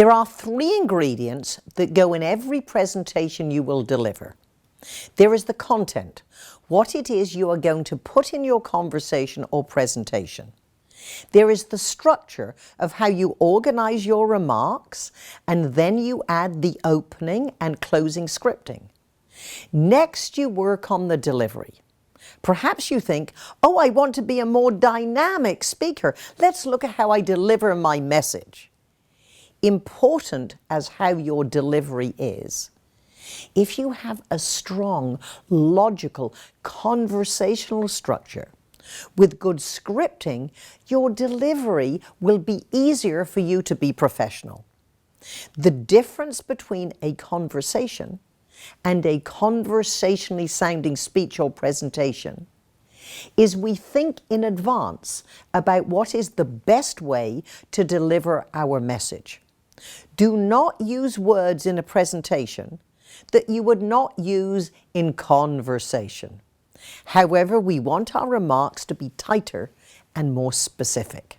There are 3 ingredients that go in every presentation you will deliver. There is the content, what it is you are going to put in your conversation or presentation. There is the structure of how you organize your remarks, and then you add the opening and closing scripting. Next, you work on the delivery. Perhaps you think, oh, I want to be a more dynamic speaker. Let's look at how I deliver my message. Important as how your delivery is, if you have a strong, logical, conversational structure with good scripting, your delivery will be easier for you to be professional. The difference between a conversation and a conversationally sounding speech or presentation is we think in advance about what is the best way to deliver our message. Do not use words in a presentation that you would not use in conversation. However, we want our remarks to be tighter and more specific.